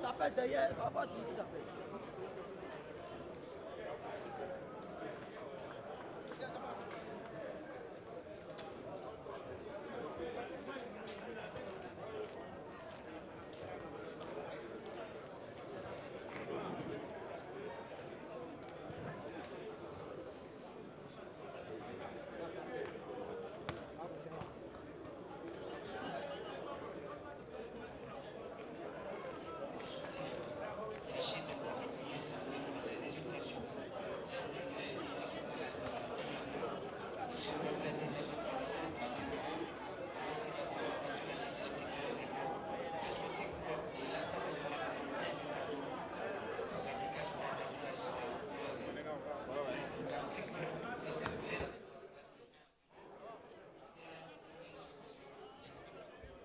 t'appelle derrière, va voir qui t'appelle.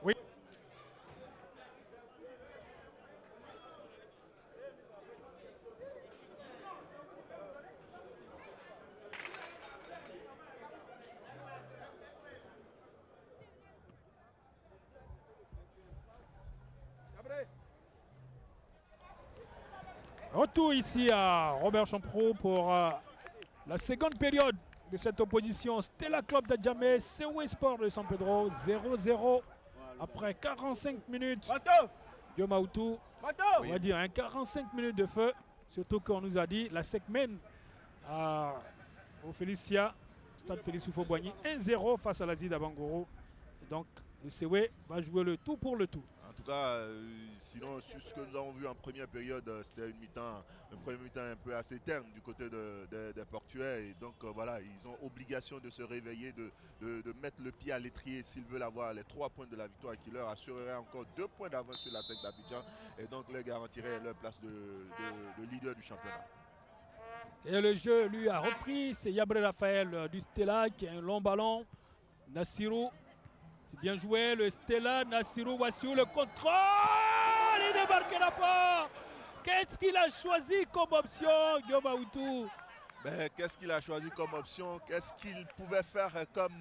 Oui. Retour ici à Robert Champrou pour la seconde période de cette opposition. Stella Club d'Adjamé, Sewe Sport de San Pedro, 0-0 après 45 minutes. Guillaume Aoutou, on va dire 45 minutes de feu. Surtout qu'on nous a dit la SEC mène au Félicia, stade Félix Houphouët-Boigny, 1-0 face à l'Asie d'Abangoro. Donc le Sewe va jouer le tout pour le tout. En tout cas, sinon, sur ce que nous avons vu en première période, c'était une première mi-temps un peu assez terne du côté des Portuais. Et donc voilà, ils ont obligation de se réveiller, de mettre le pied à l'étrier s'ils veulent avoir les 3 points de la victoire qui leur assurerait encore 2 points d'avance sur la SEC d'Abidjan et donc leur garantirait leur place de leader du championnat. Et le jeu lui a repris, c'est Yabré Raphaël du Stella qui a un long ballon. Nassirou, bien joué, le Stella, Nassirou, voici où le contrôle, il ne marquera pas. Qu'est-ce qu'il a choisi comme option, Guillaume Aoutou? Ben, qu'est-ce qu'il a choisi comme option? Qu'est-ce qu'il pouvait faire comme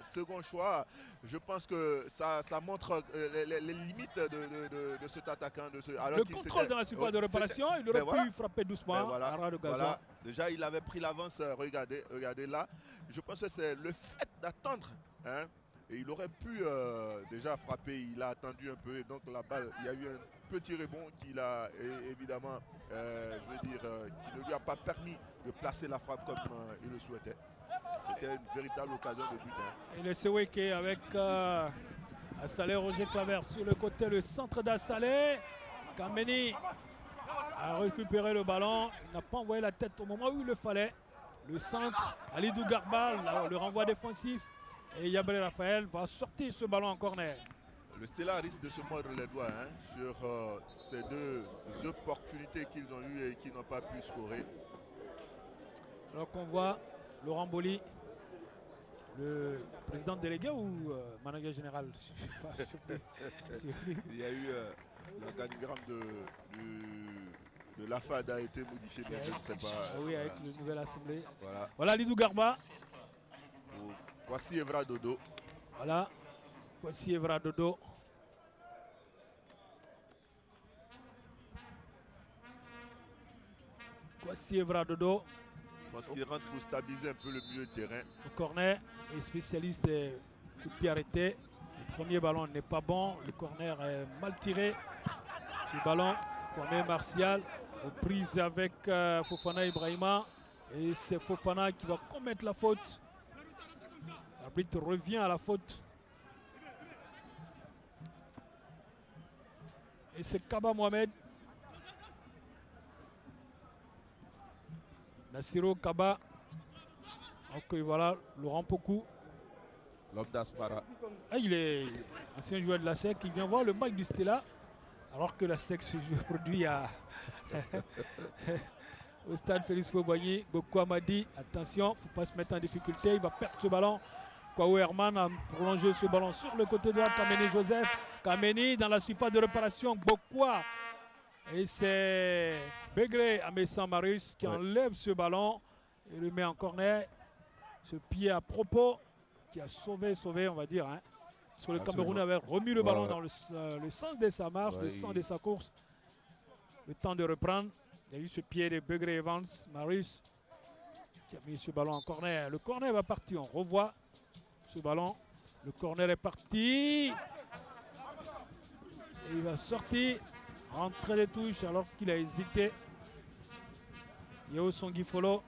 second choix? Je pense que ça montre les limites de cet attaquant. Alors le contrôle dans la surface de réparation, il aurait pu frapper doucement. Voilà. Déjà, il avait pris l'avance. Regardez là. Je pense que c'est le fait d'attendre. Hein, et il aurait pu déjà frapper. Il a attendu un peu. Et donc la balle, il y a eu un petit rebond qui a évidemment, qui ne lui a pas permis de placer la frappe comme il le souhaitait. C'était une véritable occasion de but. Hein. Et le Seweke avec Assalé, Roger Claver sur le côté, le centre d'Assalé. Kameni a récupéré le ballon. Il n'a pas envoyé la tête au moment où il le fallait. Le centre, Alidou Garba, le renvoi défensif. Et Yabré Raphaël va sortir ce ballon en corner. Le Stella risque de se mordre les doigts sur ces 2 opportunités qu'ils ont eues et qui n'ont pas pu scorer. Alors qu'on voit Laurent Boli, le président délégué ou manager général. Il y a eu l'organigramme de l'AFAD a été modifié, mais je ne sais pas. Oui, avec la nouvelle assemblée. Voilà Lidou Garba. Voici Evra Dodo. Voilà. Voici Evra Dodo. Voici Evra Dodo. Je pense qu'il rentre pour stabiliser un peu le milieu de terrain. Le corner est spécialiste de pied arrêté. Le premier ballon n'est pas bon. Le corner est mal tiré. Ce ballon, corner Martial, prise avec Fofana Ibrahima. Et c'est Fofana qui va commettre la faute. L'arbitre revient à la faute. Et c'est Kaba Mohamed. Nassiro Kaba. Donc voilà, Laurent Pokou. L'homme d'Aspara. Ah, il est ancien joueur de la SEC. Il vient voir le match du Stella. Alors que la SEC se produit au stade Félix Houphouët-Boigny. Beaucoup Amadi, attention, il ne faut pas se mettre en difficulté. Il va perdre ce ballon. Kwaou Herman a prolongé ce ballon sur le côté droit. Kameni Joseph. Kameni dans la surface de réparation. Bokwa. Et c'est Begré Amessan Marius qui enlève ce ballon et le met en corner. Ce pied à propos qui a sauvé, on va dire. Hein. Parce que le Cameroun avait remis le ballon dans le sens de sa marche, le sens de sa course. le temps de reprendre. Il y a eu ce pied de Begré Evans, Marius, qui a mis ce ballon en corner. Le corner va partir, on revoit ce ballon. Le corner est parti. Et il va sortir, rentrer les touches alors qu'il a hésité. Yeo Songifolo.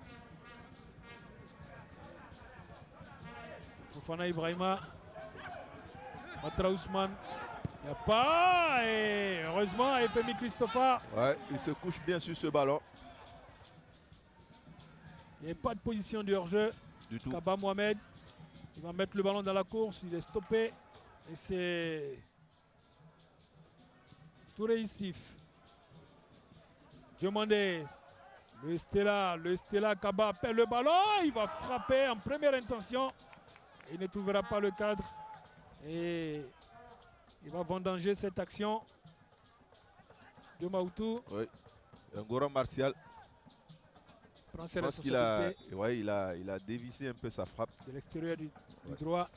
Fofana Ibrahima. Matra Ousmane. Il n'y a pas. Et heureusement, Efemi Christopher. Ouais, il se couche bien sur ce ballon. Il n'y a pas de position de hors-jeu. Du tout. Kaba Mohamed. Il va mettre le ballon dans la course. Il est stoppé. Et c'est Touré Issif. Demandé. Le Stella Kaba appelle le ballon. Il va frapper en première intention. Il ne trouvera pas le cadre. Et il va vendanger cette action. De Maoutou. Oui. Un Goran Martial. Prend ses Je pense qu'il a, responsabilités ouais, il a dévissé un peu sa frappe. de l'extérieur du Ouais. droit.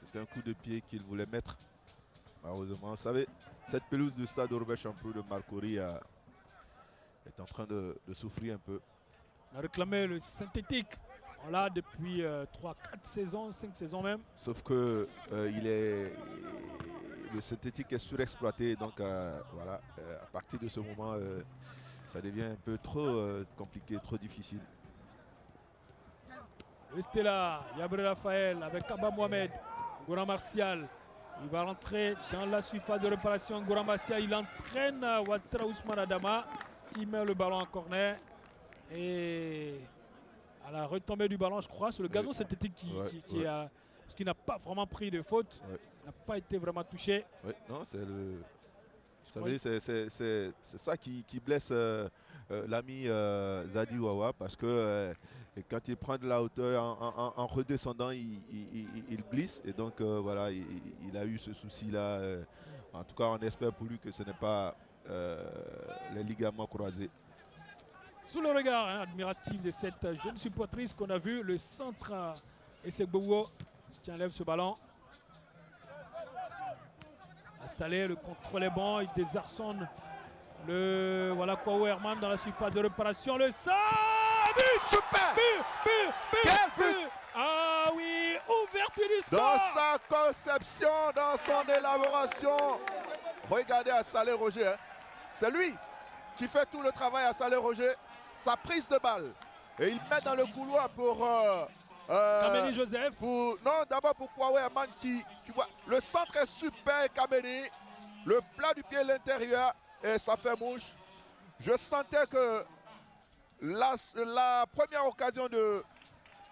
C'était un coup de pied qu'il voulait mettre. Malheureusement, vous savez, cette pelouse du stade Robert Champrou de Marcory est en train de souffrir un peu. On a réclamé le synthétique. On l'a depuis 3, 4 saisons, 5 saisons même. Sauf que le synthétique est surexploité. Donc voilà, à partir de ce moment, ça devient un peu trop compliqué, trop difficile. Le Stella, Yabré Raphaël avec Kaba Mohamed, Goran Martial. Il va rentrer dans la surface de réparation. Goran Martial, il entraîne Ouattara Ousmane Adama qui met le ballon en corner. Et à la retombée du ballon, je crois, sur le gazon synthétique qui a, parce qu'il n'a pas vraiment pris de faute. Ouais. Il n'a pas été vraiment touché. Oui, non, c'est le. Vous savez, c'est ça qui blesse l'ami Zadi Wawa parce que quand il prend de la hauteur en redescendant, il glisse. Et donc voilà, il a eu ce souci-là. En tout cas, on espère pour lui que ce n'est pas les ligaments croisés. Sous le regard admiratif de cette jeune supportrice qu'on a vu, le centre Essegbowo qui enlève ce ballon. À Salé, le contrôle est bon, il désarçonne le Kwaou-Herman dans la surface de réparation. Le but! Super! Quel but! Ah oui, ouverture du score! Dans sa conception, dans son élaboration. Regardez à Salé Roger. Hein. C'est lui qui fait tout le travail à Salé Roger. Sa prise de balle. Et il met dans le couloir pour... Kameni Joseph. Non, d'abord pour Kwaou-Herman qui voit. Le centre est super, Kameni. Le plat du pied à l'intérieur. Et ça fait mouche. Je sentais que la première occasion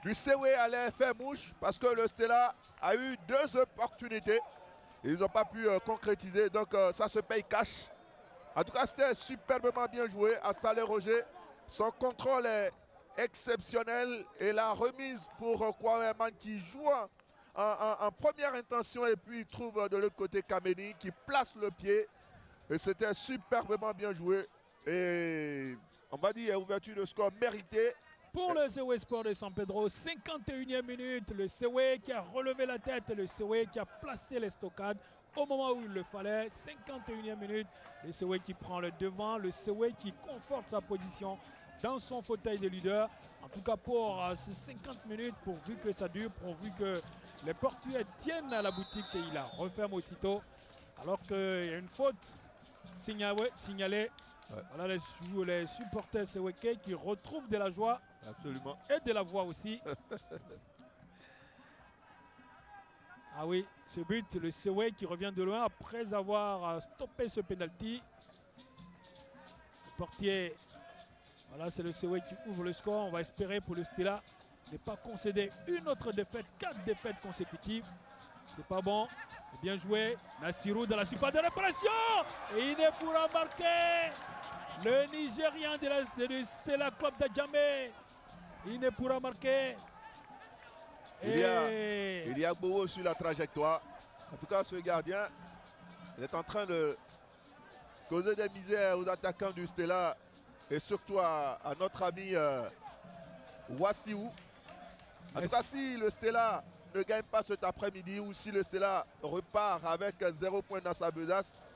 du Sewe allait faire mouche. Parce que le Stella a eu 2 opportunités. Ils n'ont pas pu concrétiser. Donc ça se paye cash. En tout cas, c'était superbement bien joué à Salé Roger. Son contrôle est exceptionnel et la remise pour Kwaou-Herman qui joue en première intention et puis il trouve de l'autre côté Kameni qui place le pied. Et c'était superbement bien joué. Et on va dire ouverture de score méritée. Pour le Sewe Sport de San Pedro, 51e minute, le Sewe qui a relevé la tête, le Sewe qui a placé les stockades au moment où il le fallait. 51e minute, le Sewe qui prend le devant, le Sewe qui conforte sa position dans son fauteuil de leader. En tout cas pour ces 50 minutes, pourvu que ça dure, pourvu que les portugais tiennent à la boutique et il la referme aussitôt. Alors qu'il y a une faute signalée. Ouais. Voilà les supporters sewekais qui retrouvent de la joie. Absolument. Et de la voix aussi. Ah oui, ce but, le Sewe qui revient de loin après avoir stoppé ce penalty. Le portier, voilà, c'est le Sewe qui ouvre le score. On va espérer pour le Stella ne pas concéder une autre défaite, 4 défaites consécutives. C'est pas bon. Bien joué. Nassirou dans la surface de réparation. Et il ne pourra marquer. Le Nigérien de Stella Club d'Adjamé. Il ne pourra marquer. Il y a Bowo sur la trajectoire. En tout cas, ce gardien, il est en train de causer des misères aux attaquants du Stella et surtout à notre ami Wassiou. En tout cas, si le Stella ne gagne pas cet après-midi ou si le Stella repart avec 0 point dans sa besace,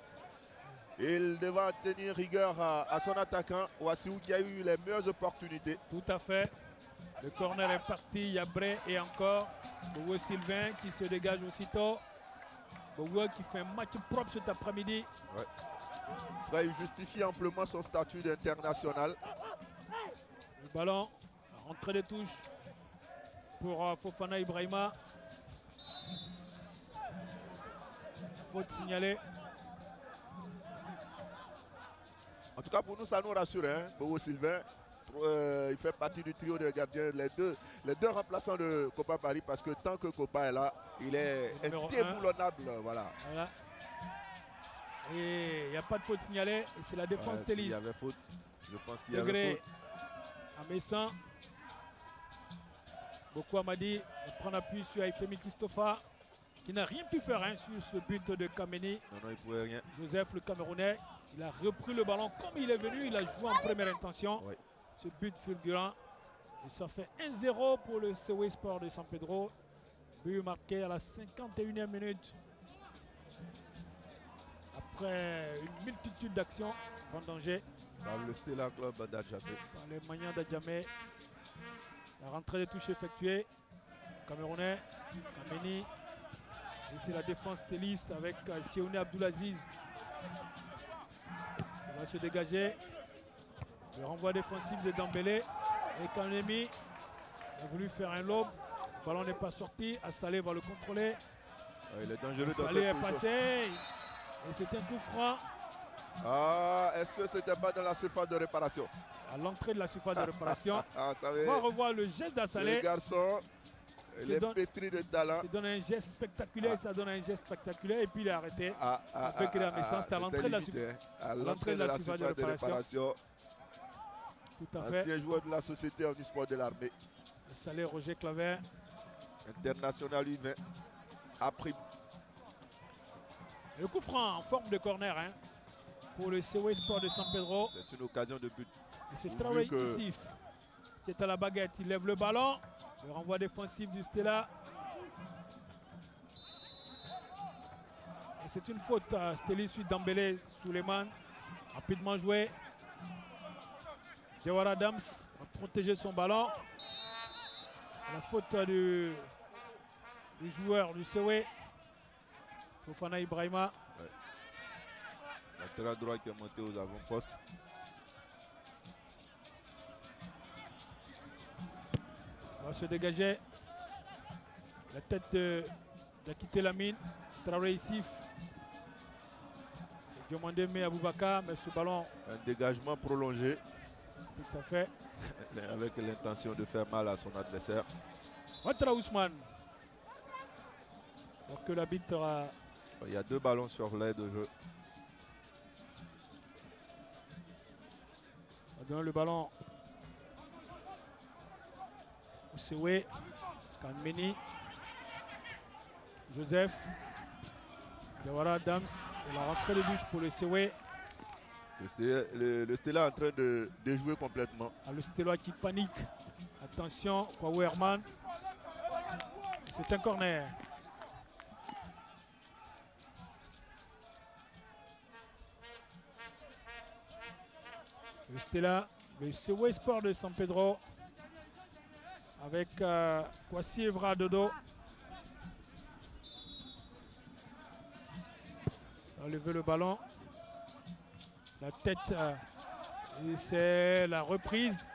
Il devra tenir rigueur à son attaquant, Wassiou, qui a eu les meilleures opportunités. Tout à fait. Le corner est parti, Yabré et encore Bowo Sylvain qui se dégage aussitôt. Bowo qui fait un match propre cet après-midi. Ouais. Là, il justifie amplement son statut d'international. Le ballon, rentrée de touche pour Fofana Ibrahima. Faute signalée. En tout cas, pour nous, ça nous rassure. Hein? Bowo Sylvain, il fait partie du trio de gardiens, les deux remplaçants de Copa Paris, parce que tant que Copa est là, il est indéboulonnable. Voilà. Et il n'y a pas de faute signalée. Et c'est la défense Télis. Il y avait faute. Je pense qu'il y avait faute. À Messan. Beaucoup Amadi prend appui sur Aifemi Christopher, qui n'a rien pu faire hein, sur ce but de Kameni. Non, il ne pouvait rien. Joseph, le Camerounais, il a repris le ballon comme il est venu. Il a joué en première intention. Oui. Ce but fulgurant. Et ça fait 1-0 pour le Sewe Sport de San Pedro. But marqué à la 51e minute. Après une multitude d'actions vendangées Par le Stella Club d'Adjamé. par les Magnans d'Adjamé. La rentrée de touche effectuée. Camerounais, Kameni. Et c'est la défense téliste avec Siouni Abdoulaziz. Il va se dégager. Le renvoi défensif de Dembélé. Et Kanemi a voulu faire un lob. Le ballon n'est pas sorti. Assalé va le contrôler. Ouais, il est dangereux dans Assalé cette est position. passé. Et c'est un coup franc Ah, est-ce que c'était pas dans la surface de réparation? à l'entrée de la surface de réparation. Ah, ça On va revoir le geste d'Assalé. le garçon, il est pétri de talent. Ça donne un geste spectaculaire, ça donne un geste spectaculaire et puis il est arrêté. C'était à l'entrée de la surface. À l'entrée de la surface de réparation. Tout à fait. Ancien joueur de la société omnisport de l'armée. Salé Roger Claver. International U20. A pris. Le coup franc en forme de corner hein, pour le Sewe Sport de San Pedro. C'est une occasion de but. Et c'est Vu Traoré que- Issif qui est à la baguette. Il lève le ballon. Le renvoi défensif du Stella. Et c'est une faute à Steli suite Dembélé, Souleymane. Rapidement joué. Jawar Adams a protégé son ballon. La faute du joueur du Sewe. Fofana Ibrahima. Latéral droit qui est monté aux avant-postes. On va se dégager. La tête d'Akité Lamine. Traoré Issif. Diomandé Aboubakar, mais ce ballon, Un dégagement prolongé tout à fait. avec l'intention de faire mal à son adversaire. Ouattara Ousmane. Alors que l'arbitre a Il y a 2 ballons sur l'aide de jeu. donné le ballon au Sewe. Kanmeni. Joseph. Jawara Adams. Et la rentrée de bouche pour le Sewe. Le Stella est en train de déjouer complètement. Le Stellois qui panique. Attention, Kwaou Herman. C'est un corner. Le Stella, le Sewe Sport de San Pedro. Avec Kwasi Evra Dodo. Enlever le ballon. La tête. Et c'est la reprise.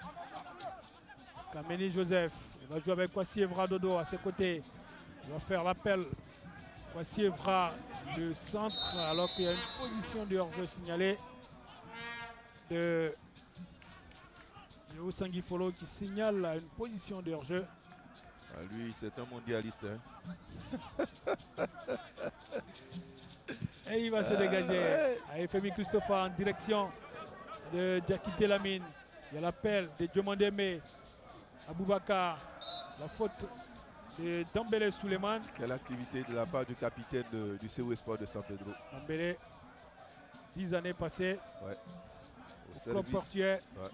Kameni Joseph. Il va jouer avec Kwasi Evra Dodo à ses côtés. Il va faire l'appel. Kwasi Evra le centre alors qu'il y a une position de hors-jeu signalée de Sangifolo qui signale une position de hors-jeu. Ah, lui, c'est un mondialiste. Hein. Et il va se dégager. Aifemi Christopher en direction de Diakité Lamine. Il y a l'appel de Diomandeme. Aboubakar. La faute de Dembélé Souleymane. Quelle activité de la part du capitaine du Sewe Sport de San Pedro. Dembélé, 10 années passées. Ouais. Au club portuaire. Ouais.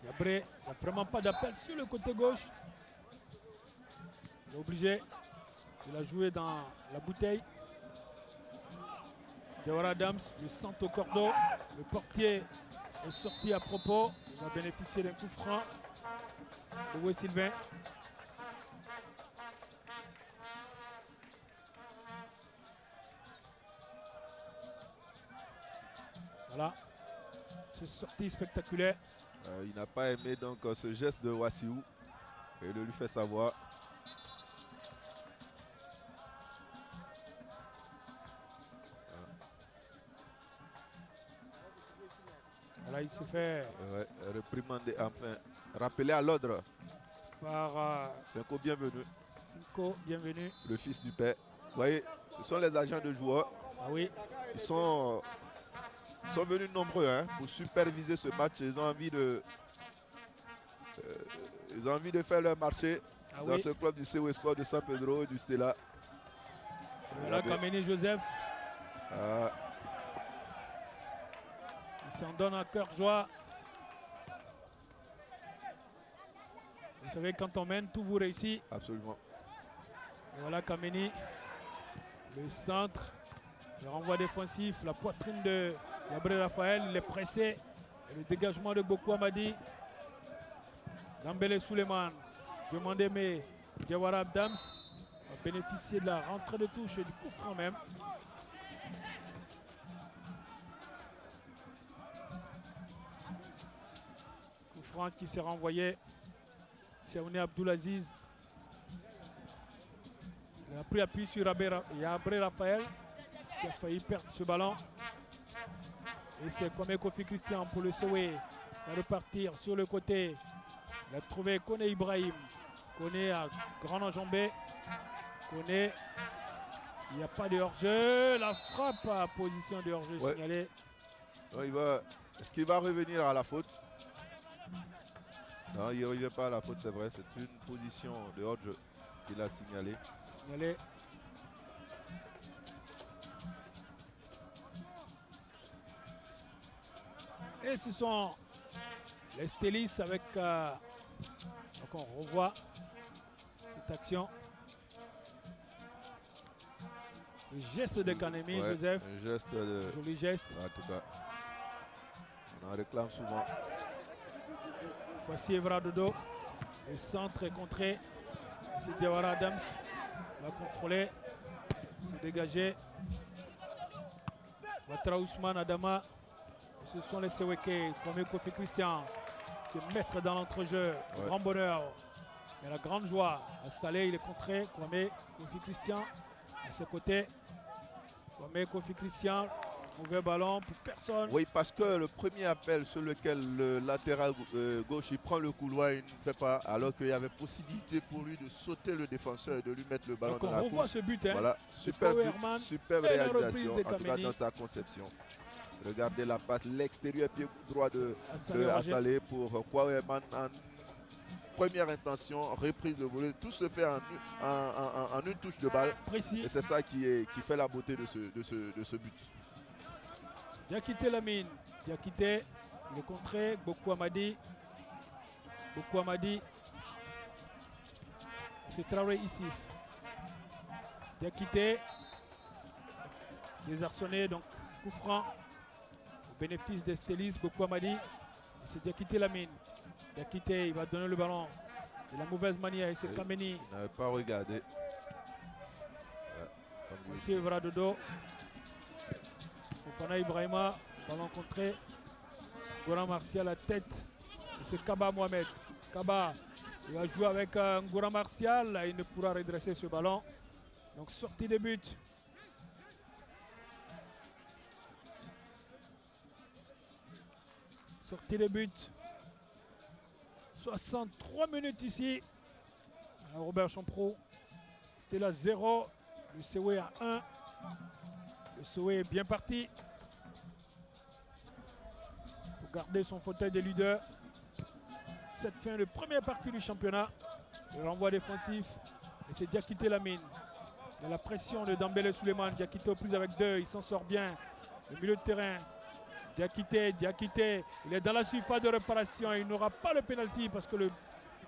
Yabré, il n'y a vraiment pas d'appel sur le côté gauche. Il est obligé de la jouer dans la bouteille. Jawara Adams, le centre au cordeau. Le portier est sorti à propos. Il va bénéficier d'un coup franc. Louis Sylvain. Voilà. C'est sorti spectaculaire. Il n'a pas aimé donc ce geste de Wassiou. Et il le lui fait savoir. Voilà, il s'est fait réprimander, enfin, rappeler à l'ordre. Par Cinco, bienvenue. Cinco, bienvenue. Le fils du père. Vous voyez, ce sont les agents de joueurs. Ah oui. Ils sont venus nombreux pour superviser ce match. Ils ont envie de faire leur marché dans ce club du COE Sport de San Pedro et du Stella. Voilà Kameni Joseph. Il s'en donne à cœur joie. Vous savez, quand on mène, tout vous réussit. Absolument. Et voilà Kameni. Le centre. Le renvoi défensif. La poitrine de Gabriel Raphaël. Il est pressé. Et le dégagement de Boku Amadi. Dambele Suleiman. Demandé Jawara Adams va bénéficier de la rentrée de touche et du coup franc même. Coup franc qui s'est renvoyé. Siaouni Abdoulaziz. Il a pris appui sur Yabré Raphaël qui a failli perdre ce ballon. Et c'est comme Kofi Christian pour le COE. Il va repartir sur le côté. Il a trouvé Kone Ibrahim. Kone a grand enjambé. Kone, il n'y a pas de hors-jeu. La frappe à position de hors-jeu signalée. Est-ce qu'il va revenir à la faute? Non, il ne revient pas à la faute, c'est vrai. C'est une position de hors-jeu qu'il a signalée. Et ce sont les Stellis avec... donc on revoit cette action. Le geste de Kanemi, Joseph. Un geste joli geste. En tout cas, on en réclame souvent. Voici Evra Dodo. Le centre est contré. C'est Jawara Adams. Il va contrôler. Se dégager. Ouattara Ousmane Adama. Ce sont les Seweke. Comme Kofi Christian. Qui est maître dans l'entrejeu. Grand bonheur. Et la grande joie. À Salé, il est contré. Kwame Kofi Christian. À ses côtés. Kwame Kofi Christian. Mauvais ballon pour personne. Oui, parce que le premier appel sur lequel le latéral gauche il prend le couloir, il ne fait pas, alors qu'il y avait possibilité pour lui de sauter le défenseur et de lui mettre le ballon dans la course. On revoit ce but. Voilà, superbe réalisation, en tout cas dans sa conception. Regardez la passe, l'extérieur pied droit de Assalé pour Kouaoueman en première intention, reprise de volée. Tout se fait en une touche de balle. Précis. Et c'est ça qui fait la beauté de ce but. Diakité Lamine. Diakité, il est contré. Boku Amadi. Boku Amadi. C'est Traoré Issif. Diakité. Désarçonné, donc coup franc. Au bénéfice des Stellis, Boku Amadi. C'est Diakité Lamine. Diakité, il va donner le ballon de la mauvaise manière. Et c'est Kameni. Il n'avait pas regardé. Aussi Evra Dodo. Fofana Ibrahima, ballon contré. Ngora Martial à tête. C'est Kaba Mohamed. Kaba, il va jouer avec Ngora Martial. Il ne pourra redresser ce ballon. Donc sortie de but. Sortie de but. 63 minutes ici. Robert Champrou. C'était là 0. Le COE à 1. Le COE est bien parti pour garder son fauteuil de leader. Cette fin de première partie du championnat. Le renvoi défensif. Et c'est Diakité Lamine. Il y a la pression de Dambele Suleiman. Diakité aux prises avec 2. Il s'en sort bien. Le milieu de terrain. Diakité. Il est dans la surface de réparation. Il n'aura pas le pénalty parce que le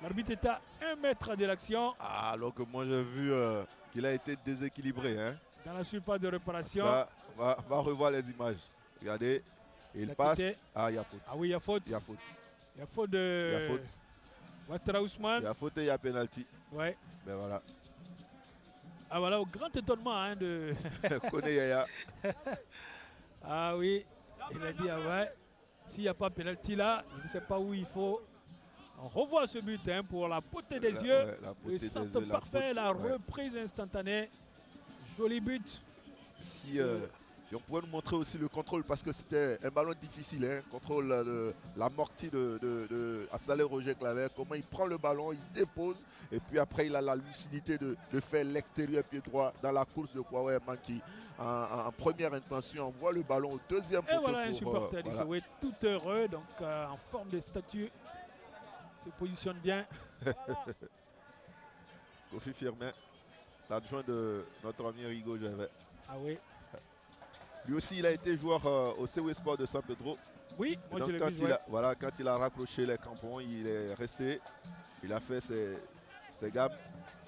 L'arbitre est à 1 mètre de l'action. Ah, alors que moi j'ai vu qu'il a été déséquilibré. Hein. Dans la surface de réparation. Va revoir les images. Regardez. Il passe. Ah, il y a faute. Ah oui, il y a faute. Il y a faute. Il y a faute de. Il y a faute. Ouattara Ousmane. Il y a faute et il y a pénalty. Ouais. Ben voilà. Ah voilà, au grand étonnement hein, de. Koné Yaya. Ah oui. Il a dit, ah ouais. S'il n'y a pas pénalty là, il ne sait pas où il faut. On revoit ce but hein, pour la beauté des yeux. Ouais, le centre parfait, la reprise instantanée. Joli but. Si on pouvait nous montrer aussi le contrôle, parce que c'était un ballon difficile, hein, contrôle l'amorti de Assalé Roger Claver, comment il prend le ballon, il dépose, et puis après il a la lucidité de faire l'extérieur pied droit dans la course de Kwawerman qui, en première intention, envoie le ballon au deuxième poteau. Et voilà un supporter du Soweto tout heureux, donc en forme de statue, se positionne bien. Kofi Firmin, l'adjoint de notre ami Rigo Gervais. Ah oui. Lui aussi, il a été joueur au CW Sport de San Pedro. Oui, moi je l'ai vu jouer. Quand il a raccroché les crampons, il est resté. Il a fait ses gammes.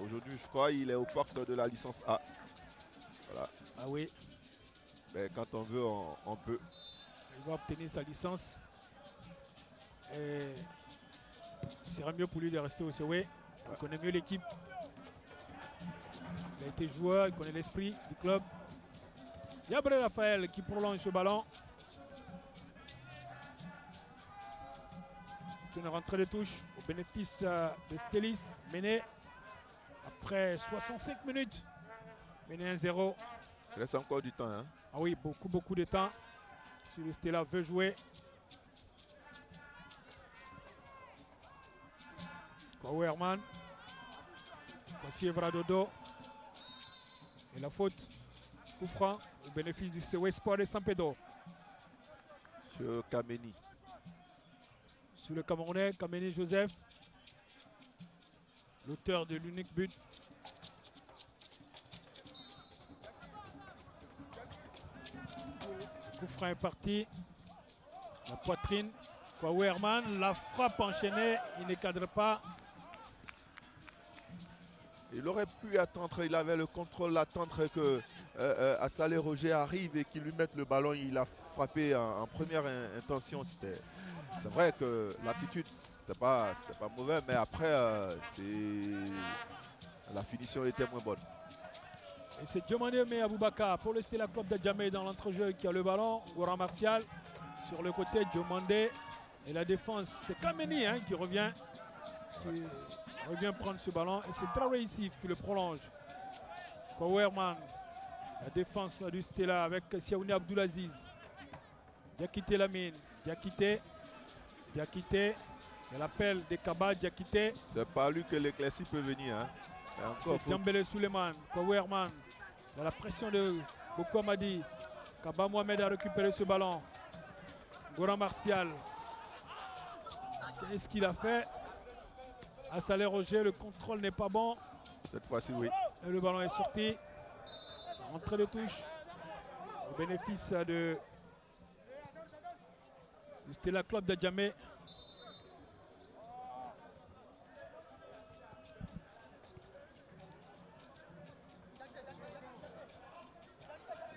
Aujourd'hui, je crois qu'il est aux portes de la licence A. Voilà. Ah oui. Mais quand on veut, on peut. Il va obtenir sa licence. Et il sera mieux pour lui de rester au CW. Il connaît mieux l'équipe. Il a été joueur, il connaît l'esprit du club. Yabré Raphaël qui prolonge ce ballon. C'est une rentrée de touche au bénéfice de Stelis. Mené après 65 minutes. Mené 1-0. Il reste encore du temps. Hein. Ah oui, beaucoup de temps. Si le Stella veut jouer. Kwawe Herman. Voici Evradodo. Et la faute. Coup franc au bénéfice du CW Sport de San Pedro. Sur Kameni. Sur le Camerounais, Kameni Joseph. L'auteur de l'unique but. Le coup franc est parti. La poitrine. Kwawe Herman, la frappe enchaînée. Il ne cadre pas. Il aurait pu attendre, il avait le contrôle, attendre que Assalé Roger arrive et qu'il lui mette le ballon. Il a frappé en première intention. C'est vrai que l'attitude, c'était pas mauvais, mais après, la finition était moins bonne. Et c'est Diomandé Aboubakar pour le Stella Club de Djamé dans l'entrejeu qui a le ballon. Goran Martial sur le côté, Diomandé. Et la défense, c'est Kameni hein, qui revient prendre ce ballon. Et c'est Traoré Issif qui le prolonge. Kwawerman, la défense du Stella avec Siaouni Abdoulaziz. Diakité Lamine. Diakité. Et l'appel de Kaba Diakité. C'est pas lui que l'éclaircie peut venir. Hein. C'est Djambele Suleiman. Kwawerman. Dans la pression de Boko Amadi. Kaba Mohamed a récupéré ce ballon. Goran Martial. Qu'est-ce qu'il a fait? Assalé Roger, le contrôle n'est pas bon. Cette fois-ci, oui. Et le ballon est sorti. Entrée de touche. Au bénéfice du Stella Club de Djamé.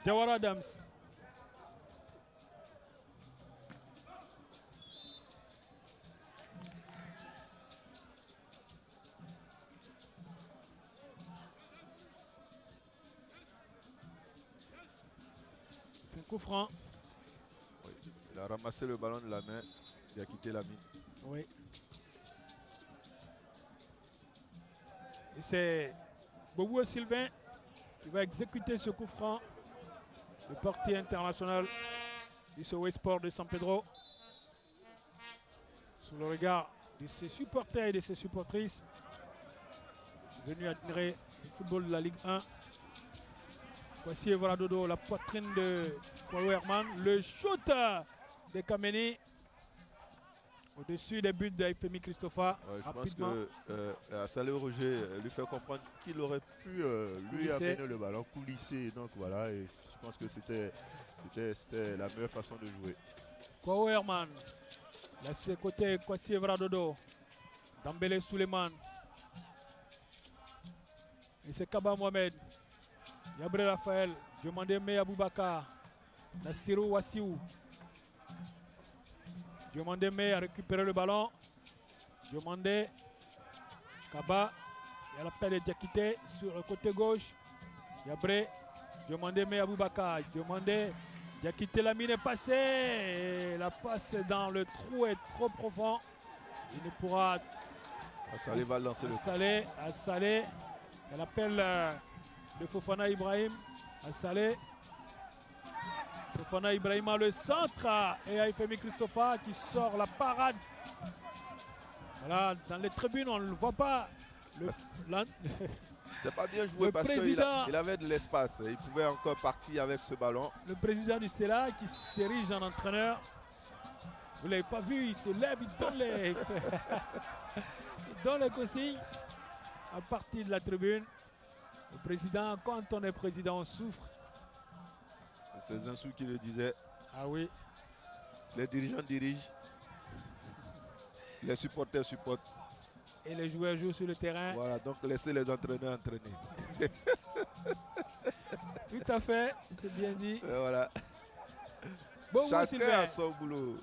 Jawara Adams. C'est un coup franc. Oui. Il a ramassé le ballon de la main. Il a quitté la mine. Oui. Et c'est Bobo Sylvain qui va exécuter ce coup franc. Le portier international du CW Sport de San Pedro. Sous le regard de ses supporters et de ses supportrices venus admirer le football de la Ligue 1. Voici Evradodo, la poitrine de Kwawe Herman. Le shoot de Kameni. Au-dessus des buts d'Aifemi Christopher. Ouais, je pense que Assalé Roger lui fait comprendre qu'il aurait pu lui amener le ballon, coulisser. Donc voilà, et je pense que c'était la meilleure façon de jouer. Kwawe Herman. Là, c'est côté Kwasi Evradodo. Dambélé Suleiman. Et c'est Kaba Mohamed. Yabré Raphaël. Diomandé Mey Aboubakar. Nassirou Wassiou. Diomandé Mey a récupéré le ballon. Diomandé. Kaba. Il y a la paire de Diakité sur le côté gauche. Yabré. Diomandé Mey Aboubakar. Diomandé. Diakité, la mine est passée. Et la passe dans le trou est trop profond. Il ne pourra. Salé va lancer le Salé. Elle appelle de Fofana Ibrahim. Salé. Fofana Ibrahim a le centre. Et Aïfemi Christopher qui sort la parade. Voilà, dans les tribunes, on ne le voit pas. C'était pas bien joué parce qu'il avait de l'espace. Il pouvait encore partir avec ce ballon. Le président du Stella qui s'érige en entraîneur. Vous ne l'avez pas vu, il se lève, il donne les consignes à partir de la tribune. Le président, quand on est président, on souffre. C'est Zinsou qui le disait. Ah oui. Les dirigeants dirigent. Les supporters supportent. Et les joueurs jouent sur le terrain. Voilà, donc laissez les entraîneurs entraîner. Tout à fait, c'est bien dit. Et voilà. Bon, chacun a son boulot.